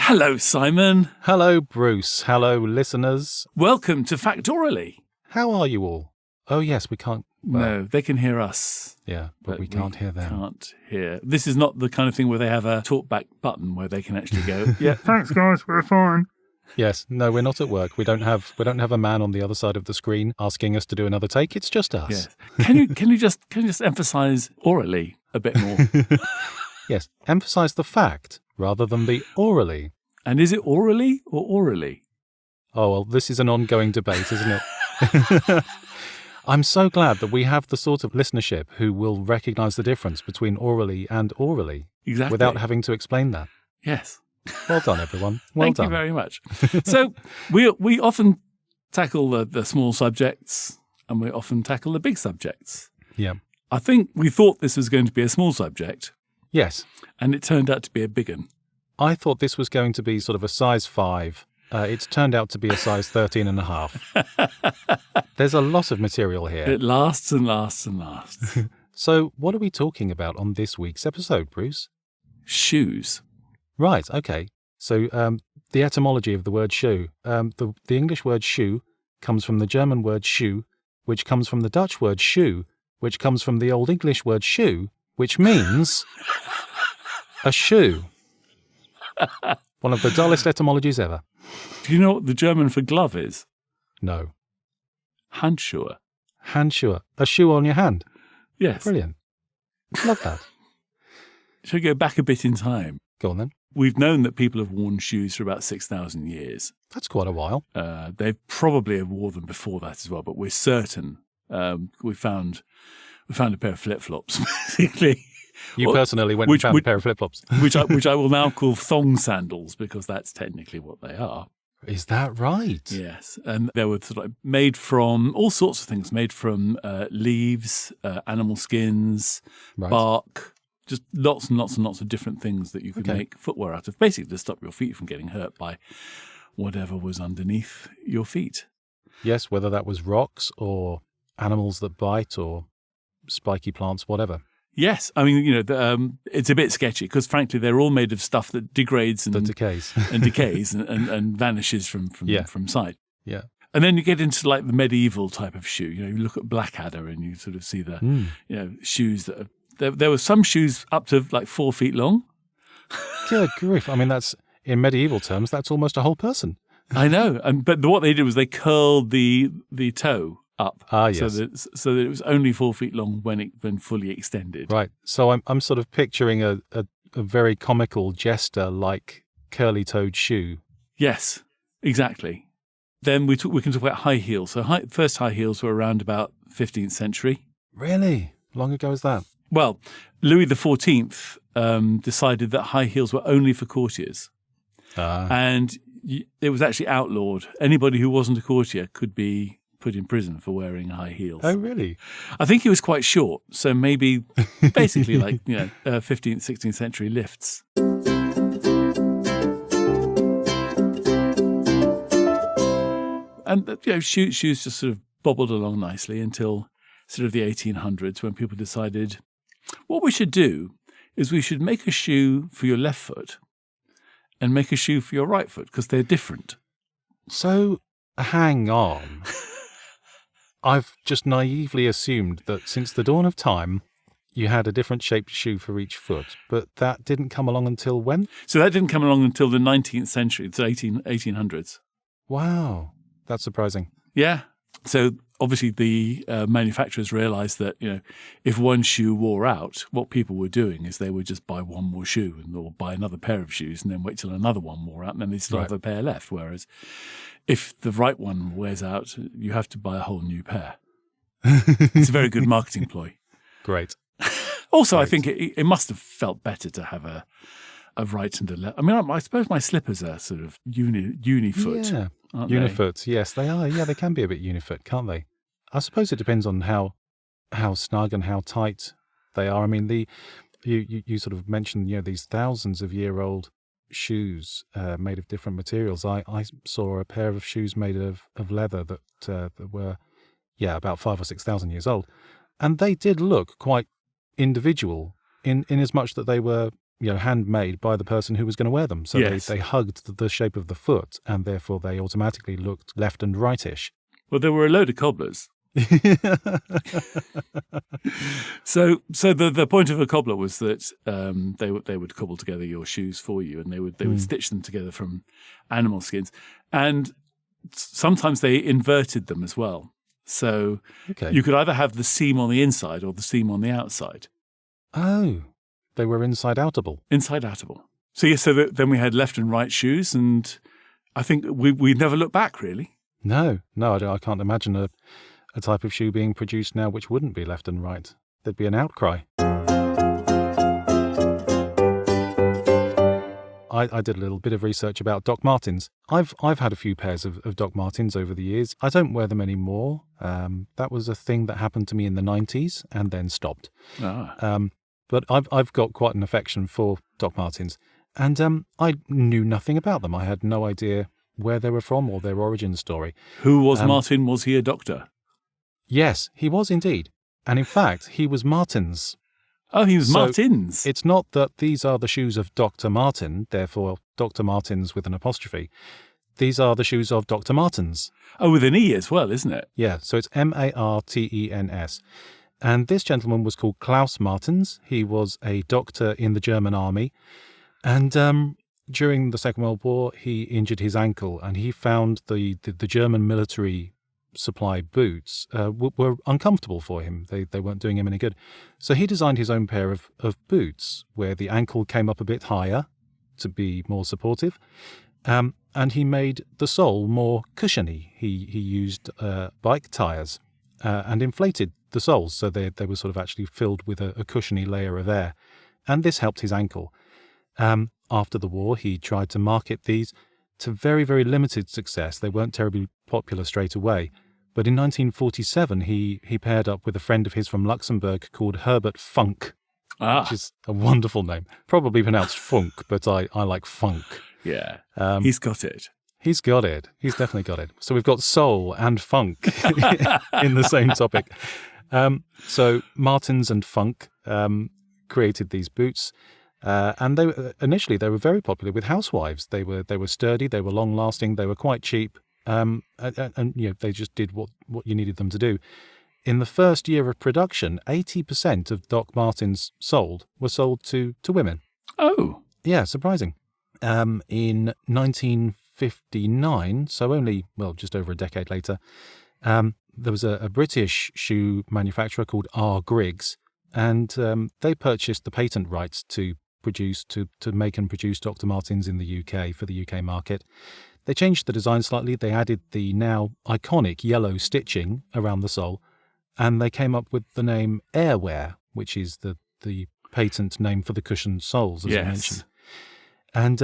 Hello, Simon. Hello, Bruce. Hello, listeners. Welcome to Factoraly. How are you all? Oh, yes, we can't... Well, No, they can hear us. yeah, but we can't hear them. Can't hear. This is not the kind of thing where they have a talkback button where they can actually go, yeah, thanks, guys, we're fine. Yes, no, we're not at work. We don't have a man on the other side of the screen asking us to do another take. It's just us. Yes. Can you just emphasize orally a bit more? Yes, emphasize the fact rather than the orally. And is it orally or orally? Oh, well, this is an ongoing debate, isn't it? I'm so glad that we have the sort of listenership who will recognise the difference between orally and orally. Exactly. Without having to explain that. Yes. Well done, everyone. Well Thank done. you very much. So we often tackle the small subjects and we often tackle the big subjects. Yeah. I think we thought this was going to be a small subject. Yes. And it turned out to be a big one. I thought this was going to be sort of a size 5. It's turned out to be a size 13.5. There's a lot of material here. It lasts and lasts and lasts. So what are we talking about on this week's episode, Bruce? Shoes. Right, okay. So the etymology of the word shoe. The English word shoe comes from the German word Schuh, which comes from the Dutch word shoe, which comes from the Old English word shoe, which means a shoe. One of the dullest etymologies ever. Do you know what the German for glove is? No. Handschuhe. Handschuhe. A shoe on your hand. Yes. Brilliant. Love that. Shall we go back a bit in time? Go on then. We've known that people have worn shoes for about 6,000 years. That's quite a while. They probably have worn them before that as well, but we're certain. We found a pair of flip-flops, basically. You personally went and found a pair of flip-flops. which I will now call thong sandals because that's technically what they are. Is that right? Yes. And they were sort of made from all sorts of things, made from leaves, animal skins, bark, just lots and lots and lots of different things that you could make footwear out of, basically to stop your feet from getting hurt by whatever was underneath your feet. Yes, whether that was rocks or animals that bite or spiky plants, whatever. Yes. I mean, it's a bit sketchy because, frankly, they're all made of stuff that degrades and decays and decays and vanishes from sight. Yeah. And then you get into like the medieval type of shoe. You look at Blackadder and you sort of see the, shoes that are, there were some shoes up to like 4 feet long. Good grief. I mean, that's, in medieval terms, that's almost a whole person. I know. But what they did was they curled the toe up. Yes. So that it was only 4 feet long when fully extended. Right. So I'm sort of picturing a very comical jester-like curly-toed shoe. Yes, exactly. Then we can talk about high heels. So first high heels were around about 15th century. Really? Long ago as that? Well, Louis XIV decided that high heels were only for courtiers. And it was actually outlawed. Anybody who wasn't a courtier could be put in prison for wearing high heels. Oh, really? I think he was quite short. So maybe basically like, 15th, 16th century lifts. And, shoes just sort of bobbled along nicely until sort of the 1800s when people decided what we should do is we should make a shoe for your left foot and make a shoe for your right foot because they're different. So, hang on. I've just naively assumed that since the dawn of time, you had a different shaped shoe for each foot, but that didn't come along until when? So that didn't come along until the 19th century, the 1800s. Wow, that's surprising. Yeah. So obviously the manufacturers realized that, if one shoe wore out, what people were doing is they would just buy one more shoe or buy another pair of shoes and then wait till another one wore out and then they still have a pair left. Whereas if the right one wears out, you have to buy a whole new pair. It's a very good marketing ploy. Great. Also, Great. I think it must have felt better to have a right and a left. I mean, I suppose my slippers are sort of unifoot. Yeah, aren't unifoot. Yes, they are. Yeah, they can be a bit unifoot, can't they? I suppose it depends on how snug and how tight they are. I mean, you sort of mentioned these thousands of year old shoes made of different materials. I saw a pair of shoes made of leather that were about 5,000 or 6,000 years old, and they did look quite individual in as much that they were handmade by the person who was going to wear them. So Yes. they hugged the shape of the foot, and therefore they automatically looked left and rightish. Well, there were a load of cobblers. So the point of a cobbler was that they would cobble together your shoes for you, and they would stitch them together from animal skins, and sometimes they inverted them as well. So you could either have the seam on the inside or the seam on the outside. Oh, they were inside-outable. Inside-outable. So yes, then we had left and right shoes, and I think we never looked back really. No, I can't imagine a type of shoe being produced now which wouldn't be left and right. There'd be an outcry. I did a little bit of research about Doc Martens. I've had a few pairs of Doc Martens over the years. I don't wear them anymore. That was a thing that happened to me in the 90s and then stopped. But I've got quite an affection for Doc Martens. And I knew nothing about them. I had no idea where they were from or their origin story. Who was Martin? Was he a doctor? Yes, he was indeed. And in fact, he was Martin's. Oh, he was Martin's. It's not that these are the shoes of Dr. Martin, therefore Dr. Martens with an apostrophe. These are the shoes of Dr. Martens. Oh, with an E as well, isn't it? Yeah, so it's Martens. And this gentleman was called Klaus Martens. He was a doctor in the German army. And during the Second World War, he injured his ankle, and he found the German military supply boots were uncomfortable for him. They weren't doing him any good. So he designed his own pair of boots where the ankle came up a bit higher to be more supportive. And he made the sole more cushiony. He used bike tires and inflated the soles so they were sort of actually filled with a cushiony layer of air. And this helped his ankle. After the war, he tried to market these to very, very limited success. They weren't terribly popular straight away. But in 1947, he paired up with a friend of his from Luxembourg called Herbert Funk, which is a wonderful name. Probably pronounced Funk, but I like Funk. Yeah, he's got it. He's got it. He's definitely got it. So we've got soul and funk in the same topic. So Martens and Funk created these boots. And initially they were very popular with housewives. They were sturdy, they were long lasting, they were quite cheap, and they just did what you needed them to do. In the first year of production, 80% of Doc Martens were sold to women. Oh, yeah, surprising. In 1959, so only just over a decade later, there was a British shoe manufacturer called R. Griggs, and they purchased the patent rights to make and produce Dr. Martens in the UK for the UK market. They changed the design slightly. They added the now iconic yellow stitching around the sole, and they came up with the name Airwear, which is the patent name for the cushioned soles, as I mentioned. And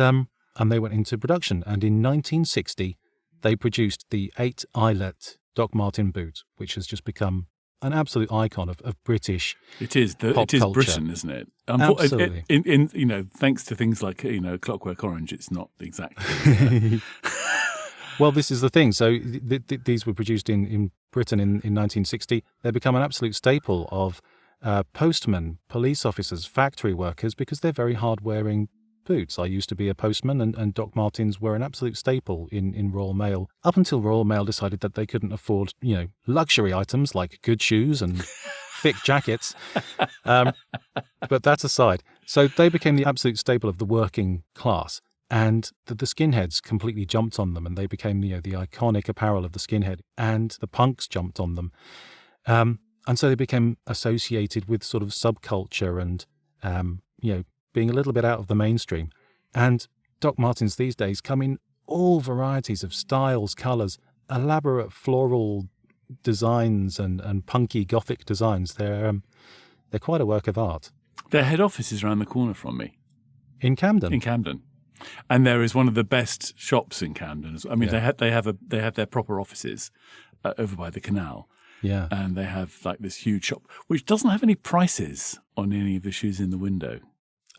they went into production, and in 1960 they produced the 8 eyelet Doc Marten boot, which has just become an absolute icon of British It is culture. Britain, isn't it? Absolutely. Thanks to things like Clockwork Orange, it's not exactly. Well, this is the thing. So these were produced in Britain in 1960. They become an absolute staple of postmen, police officers, factory workers, because they're very hard-wearing boots. I used to be a postman, and Doc Martens were an absolute staple in Royal Mail, up until Royal Mail decided that they couldn't afford, luxury items like good shoes and thick jackets. But that's aside. So they became the absolute staple of the working class, and the skinheads completely jumped on them, and they became the iconic apparel of the skinhead, and the punks jumped on them. And so they became associated with sort of subculture and, being a little bit out of the mainstream. And Doc Martens these days come in all varieties of styles, colours, elaborate floral designs and punky gothic designs. They're quite a work of art. Their head office is around the corner from me. In Camden? In Camden. And there is one of the best shops in Camden. I mean, they have their proper offices over by the canal. Yeah. And they have like this huge shop, which doesn't have any prices on any of the shoes in the window.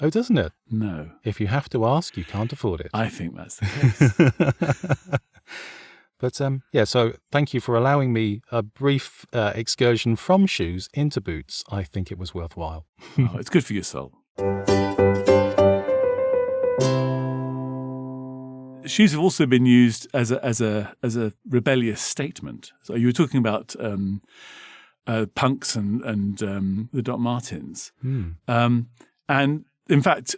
Oh, doesn't it? No. If you have to ask, you can't afford it. I think that's the case. But so thank you for allowing me a brief excursion from shoes into boots. I think it was worthwhile. It's good for your soul. shoes have also been used as a rebellious statement. So you were talking about punks and the Doc Martens, and in fact,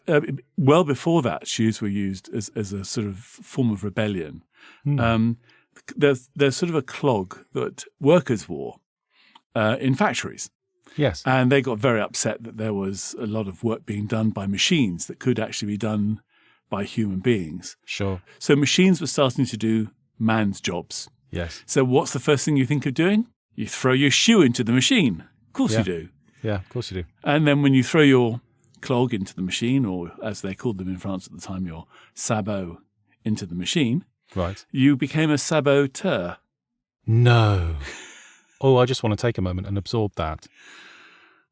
well before that, shoes were used as a sort of form of rebellion. There's sort of a clog that workers wore in factories. Yes. And they got very upset that there was a lot of work being done by machines that could actually be done by human beings. Sure. So machines were starting to do man's jobs. Yes. So what's the first thing you think of doing? You throw your shoe into the machine. Of course you do. Yeah, of course you do. And then when you throw your clog into the machine, or as they called them in France at the time, your sabot into the machine, Right. you became a saboteur. No. Oh, I just want to take a moment and absorb that.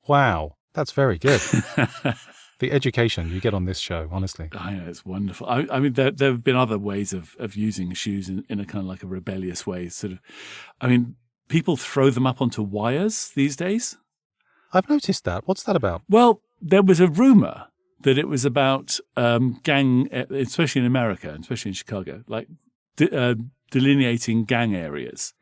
Wow, that's very good. The education you get on this show, honestly. I know, it's wonderful. I mean, there have been other ways of using shoes in a kind of like a rebellious way. Sort of, I mean, people throw them up onto wires these days. I've noticed that. What's that about? Well, there was a rumor that it was about gang, especially in America, especially in Chicago, like delineating gang areas.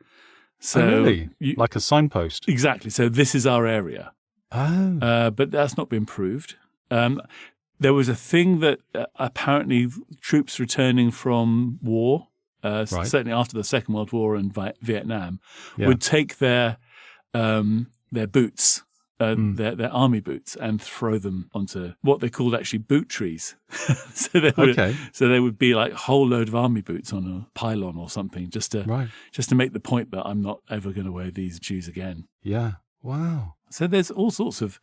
So really? Like a signpost? Exactly. So this is our area. Oh. But that's not been proved. There was a thing that apparently troops returning from war, certainly after the Second World War and Vietnam, would take their boots, their army boots, and throw them onto what they called actually boot trees. So they would be like a whole load of army boots on a pylon or something, just to make the point that I'm not ever going to wear these shoes again. Yeah. Wow. So there's all sorts of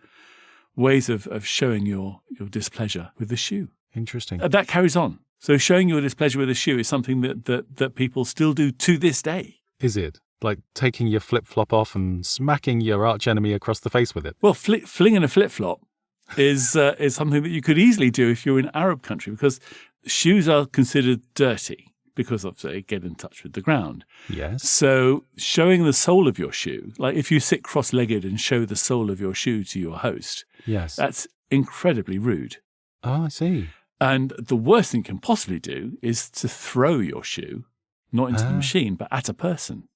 ways of showing your displeasure with the shoe. Interesting. That carries on. So showing your displeasure with a shoe is something that people still do to this day. Is it? Like taking your flip-flop off and smacking your archenemy across the face with it? Well, flinging a flip-flop is something that you could easily do if you're in Arab country, because shoes are considered dirty because of, say, get in touch with the ground. Yes. So showing the sole of your shoe, like if you sit cross-legged and show the sole of your shoe to your host, yes, that's incredibly rude. Oh, I see. And the worst thing you can possibly do is to throw your shoe, not into the machine, but at a person.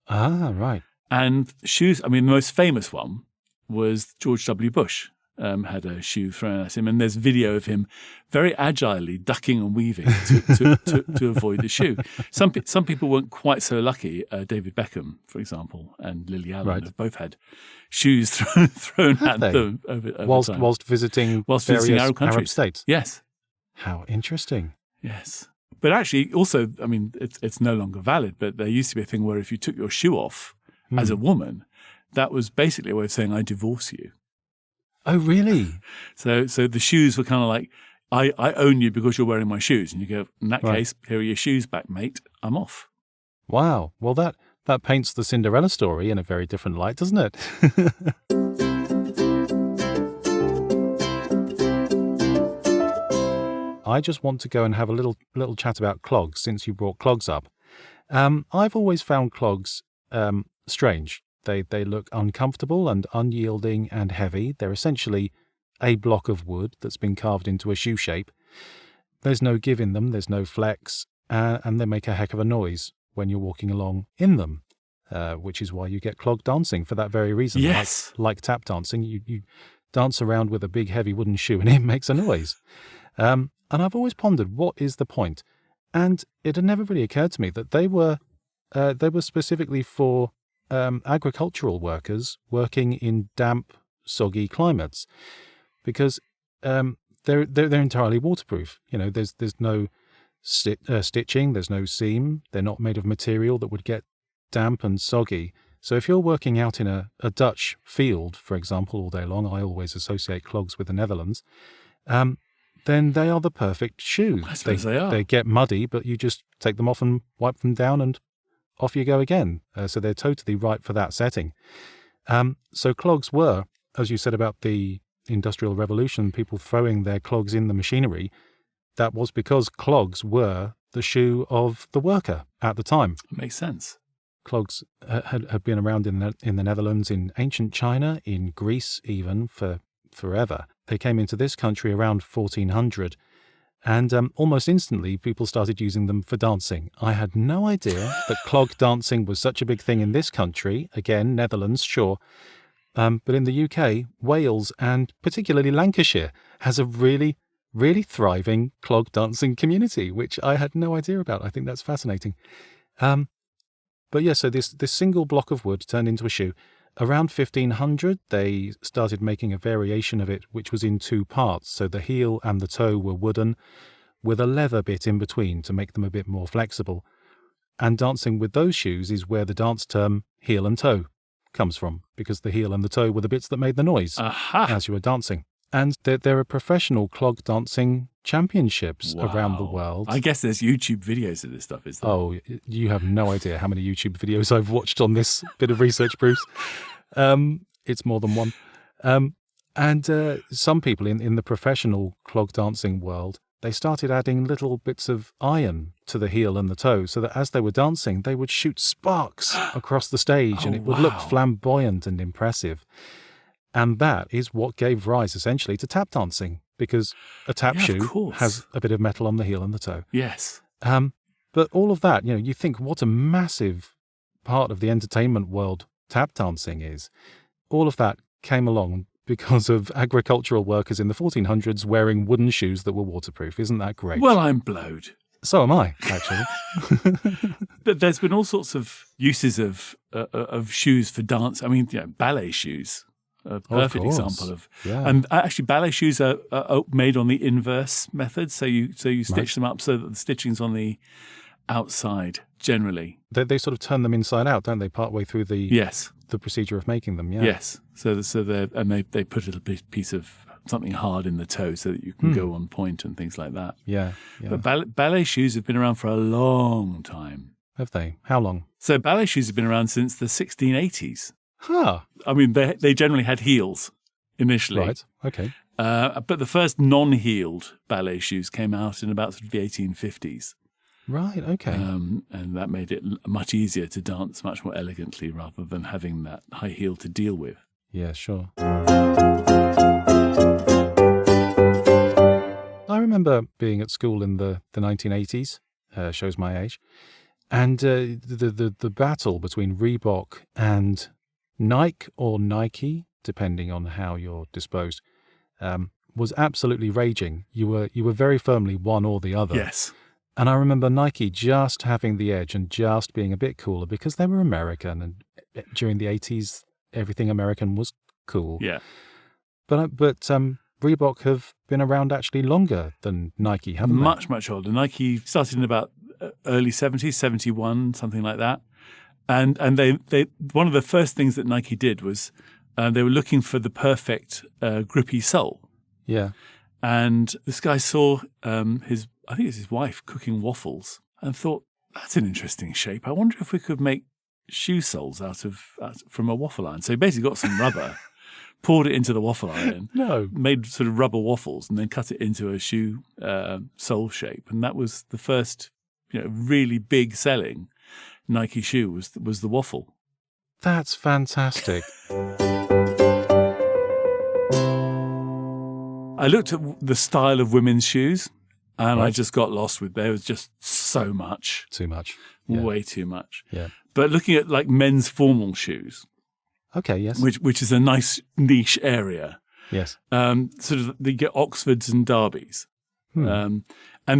Ah, right. And shoes, I mean, the most famous one was George W. Bush. Had a shoe thrown at him, and there's video of him very agilely ducking and weaving to avoid the shoe. Some people weren't quite so lucky. David Beckham, for example, and Lily Allen have both had shoes thrown at them over time. Whilst visiting various Arab states. Yes. How interesting. Yes. But actually, also, I mean, it's no longer valid, but there used to be a thing where if you took your shoe off as a woman, that was basically a way of saying, I divorce you. Oh, really? So the shoes were kind of like, I own you because you're wearing my shoes. And you go, in that case, here are your shoes back, mate. I'm off. Wow. Well, that paints the Cinderella story in a very different light, doesn't it? I just want to go and have a little chat about clogs, since you brought clogs up. I've always found clogs strange. They look uncomfortable and unyielding and heavy. They're essentially a block of wood that's been carved into a shoe shape. There's no give in them, there's no flex, and they make a heck of a noise when you're walking along in them, which is why you get clog dancing for that very reason. Yes. Like tap dancing, you dance around with a big heavy wooden shoe and it makes a noise. And I've always pondered, what is the point? And it had never really occurred to me that they were specifically for agricultural workers working in damp, soggy climates, because they're entirely waterproof. You know, there's no stitching, there's no seam. They're not made of material that would get damp and soggy. So if you're working out in a Dutch field, for example, all day long, I always associate clogs with the Netherlands, then they are the perfect shoe. I suppose they are. They get muddy, but you just take them off and wipe them down and off you go again. So they're totally right for that setting. So clogs were, as you said about the Industrial Revolution, people throwing their clogs in the machinery, that was because clogs were the shoe of the worker at the time. Makes sense. Clogs had been around in the Netherlands, in ancient China, in Greece even, for forever. They came into this country around 1400, And almost instantly, people started using them for dancing. I had no idea that clog dancing was such a big thing in this country. Again, Netherlands, sure. But in the UK, Wales, and particularly Lancashire, has a really, really thriving clog dancing community, which I had no idea about. I think that's fascinating. But yeah, so this single block of wood turned into a shoe. Around 1500, they started making a variation of it, which was in two parts. So the heel and the toe were wooden, with a leather bit in between to make them a bit more flexible. And dancing with those shoes is where the dance term heel and toe comes from, because the heel and the toe were the bits that made the noise as you were dancing. And there are professional clog dancing championships around the world. I guess there's YouTube videos of this stuff, is there? Oh, you have no idea how many YouTube videos I've watched on this bit of research, Bruce. It's more than one. And some people in the professional clog dancing world, they started adding little bits of iron to the heel and the toe so that as they were dancing, they would shoot sparks across the stage and it would look flamboyant and impressive. And that is what gave rise, essentially, to tap dancing, because a tap shoe has a bit of metal on the heel and the toe. Yes. But all of that, you think what a massive part of the entertainment world tap dancing is. All of that came along because of agricultural workers in the 1400s wearing wooden shoes that were waterproof. Isn't that great? Well, I'm blowed. So am I, actually. But there's been all sorts of uses of shoes for dance. I mean, ballet shoes. A perfect example of, and actually ballet shoes are made on the inverse method. So you stitch them up so that the stitching's on the outside generally. They sort of turn them inside out, don't they? Partway through the procedure of making them. Yeah. Yes. So they put a little piece of something hard in the toe so that you can go on point and things like that. Yeah. But ballet shoes have been around for a long time. Have they? How long? So ballet shoes have been around since the 1680s. Huh. I mean, they generally had heels initially. Right, okay. But the first non-heeled ballet shoes came out in about sort of the 1850s. Right, okay. And that made it much easier to dance much more elegantly rather than having that high heel to deal with. Yeah, sure. I remember being at school in the 1980s, shows my age, and the battle between Reebok and Nike or Nike, depending on how you're disposed, was absolutely raging. You were very firmly one or the other. Yes. And I remember Nike just having the edge and just being a bit cooler because they were American, and during the 80s, everything American was cool. Yeah. But Reebok have been around actually longer than Nike, haven't they? Much older. Nike started in about early 70s, 71, something like that. And they one of the first things that Nike did was they were looking for the perfect grippy sole. Yeah. And this guy saw I think it's his wife cooking waffles and thought, that's an interesting shape. I wonder if we could make shoe soles out from a waffle iron. So he basically got some rubber, poured it into the waffle iron, made sort of rubber waffles, and then cut it into a shoe sole shape. And that was the first, really big selling Nike shoe was the waffle. That's fantastic. I looked at the style of women's shoes, and Right. I just got lost with there was just so much. Too much. Yeah. Way too much. Yeah. But looking at like men's formal shoes, Okay, yes. which is a nice niche area, Yes. sort of you get Oxfords and Derbys. And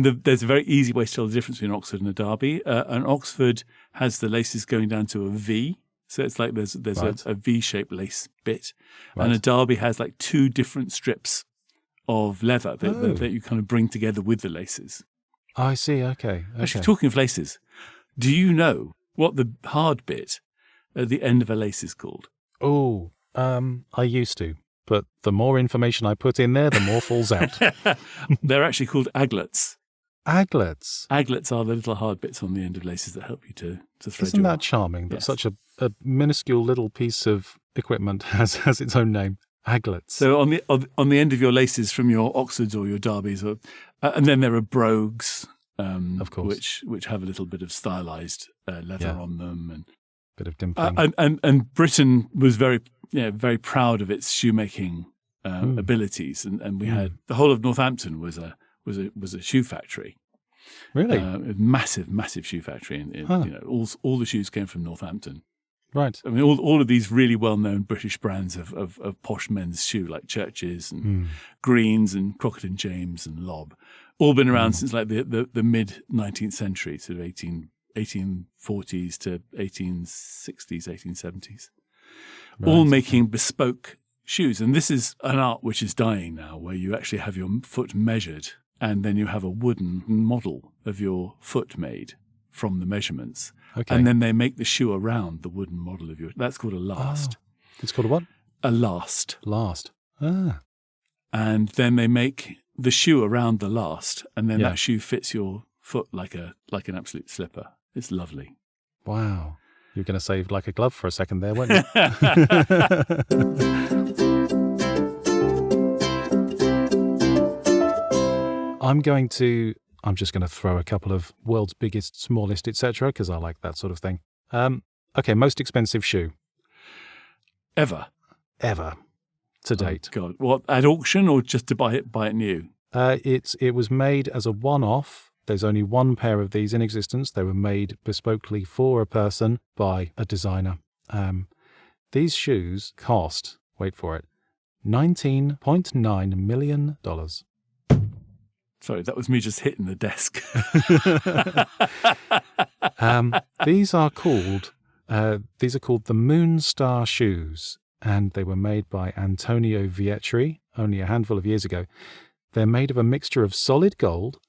there's a very easy way to tell the difference between an Oxford and a Derby. An Oxford has the laces going down to a V. So it's like there's Right. a V-shaped lace bit. Right. And a Derby has like two different strips of leather that you kind of bring together with the laces. I see, okay. Actually, talking of laces, do you know what the hard bit at the end of a lace is called? Oh, I used to. But the more information I put in there, the more falls out. They're actually called aglets. Aglets. Aglets are the little hard bits on the end of laces that help you to thread Isn't your that arm. charming that Yes. such a minuscule little piece of equipment has its own name? Aglets. So on the end of your laces from your Oxfords or your Derbys, and then there are brogues, Of course. which have a little bit of stylized leather Yeah. on them, and Bit of dimpling. and Britain was very proud of its shoemaking abilities, and we had the whole of Northampton was was a shoe factory. Really? A massive shoe factory. And all the shoes came from Northampton. Right. I mean, all of these really well-known British brands of posh men's shoe, like Churches and Greens and Crockett & James and Lobb, all been around since like the mid-19th century, sort of 1840s to 1860s, 1870s, all making bespoke shoes. And this is an art which is dying now, where you actually have your foot measured and then you have a wooden model of your foot made from the measurements. Okay. And then they make the shoe around the wooden model of your... That's called a last. Oh, it's called a what? A last. Last. Ah. And then they make the shoe around the last, and then that shoe fits your foot like an absolute slipper. It's lovely. Wow. You're going to say like a glove for a second there, weren't you? I'm just going to throw a couple of world's biggest, smallest, etc., because I like that sort of thing. Okay, most expensive shoe. Ever to date. Oh, God. What, at auction or just to buy it new? It was made as a one-off. There's only one pair of these in existence. They were made bespokely for a person by a designer. These shoes cost, wait for it, $19.9 million. Sorry, that was me just hitting the desk. These are called the Moon Star shoes, and they were made by Antonio Vietri only a handful of years ago. They're made of a mixture of solid gold,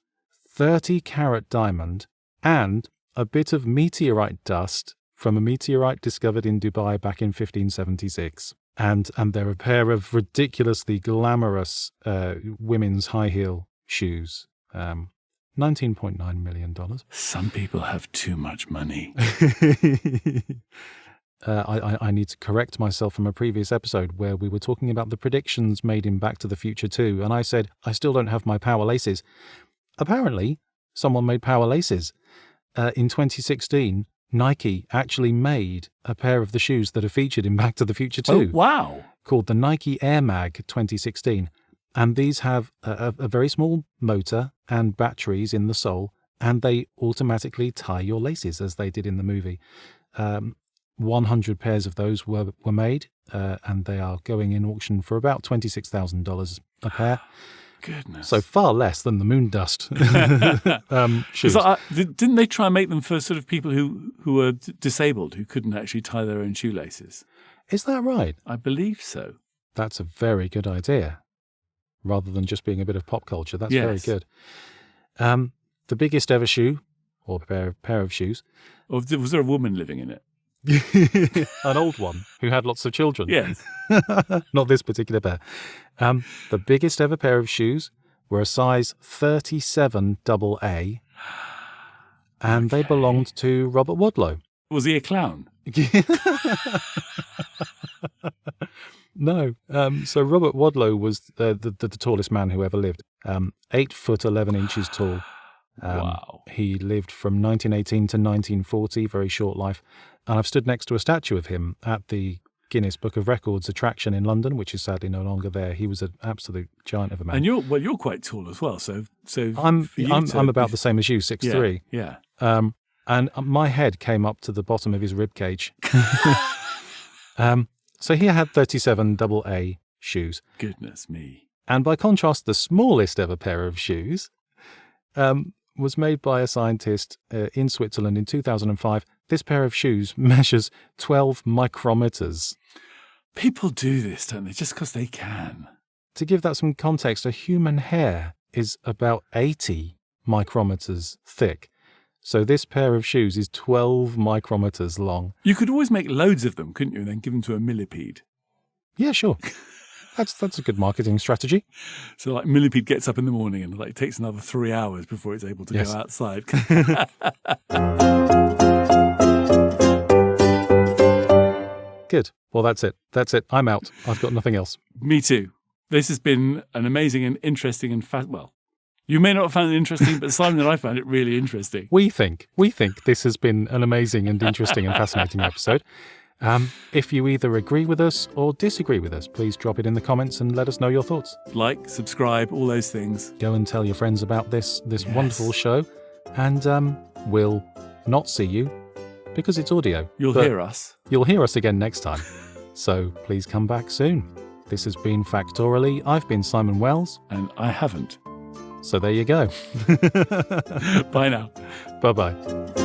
30-carat diamond, and a bit of meteorite dust from a meteorite discovered in Dubai back in 1576. And they're a pair of ridiculously glamorous women's high heel shoes. $19.9 million. Some people have too much money. I need to correct myself from a previous episode where we were talking about the predictions made in Back to the Future 2, and I said, I still don't have my power laces. Apparently, someone made power laces. In 2016, Nike actually made a pair of the shoes that are featured in Back to the Future 2. Oh, wow. Called the Nike Air Mag 2016. And these have a very small motor and batteries in the sole, and they automatically tie your laces as they did in the movie. 100 pairs of those were made, and they are going in auction for about $26,000 a pair. Goodness. So far less than the moon dust shoes. Didn't they try and make them for sort of people who were disabled, who couldn't actually tie their own shoelaces? Is that right? I believe so. That's a very good idea. Rather than just being a bit of pop culture. That's very good. The biggest ever shoe, or pair of shoes. Or was there a woman living in it? An old one who had lots of children. Yes. Not this particular pair. The biggest ever pair of shoes were a size 37 AA, and they belonged to Robert Wadlow. Was he a clown? No. So Robert Wadlow was the tallest man who ever lived. 8 foot 11 inches tall. Wow. He lived from 1918 to 1940, very short life. And I've stood next to a statue of him at the Guinness Book of Records attraction in London, which is sadly no longer there. He was an absolute giant of a man. And you're quite tall as well. So I'm about the same as you, 6'3". Yeah. And my head came up to the bottom of his rib cage. So he had 37 AA shoes. Goodness me. And by contrast, the smallest ever pair of shoes was made by a scientist in Switzerland in 2005. This pair of shoes measures 12 micrometers. People do this, don't they, just because they can. To give that some context, a human hair is about 80 micrometers thick. So this pair of shoes is 12 micrometers long. You could always make loads of them, couldn't you, and then give them to a millipede? Yeah, sure. That's a good marketing strategy. So like millipede gets up in the morning and like takes another 3 hours before it's able to go outside. Good. Well, that's it. I'm out. I've got nothing else. Me too. This has been an amazing and interesting and you may not have found it interesting, but Simon and I found it really interesting. We think this has been an amazing and interesting and fascinating episode. If you either agree with us or disagree with us, please drop it in the comments and let us know your thoughts. Like, subscribe, all those things. Go and tell your friends about this wonderful show, and we'll not see you because it's audio. You'll hear us. You'll hear us again next time. So please come back soon. This has been Factoraly. I've been Simon Wells. And I haven't. So there you go. Bye now. Bye-bye.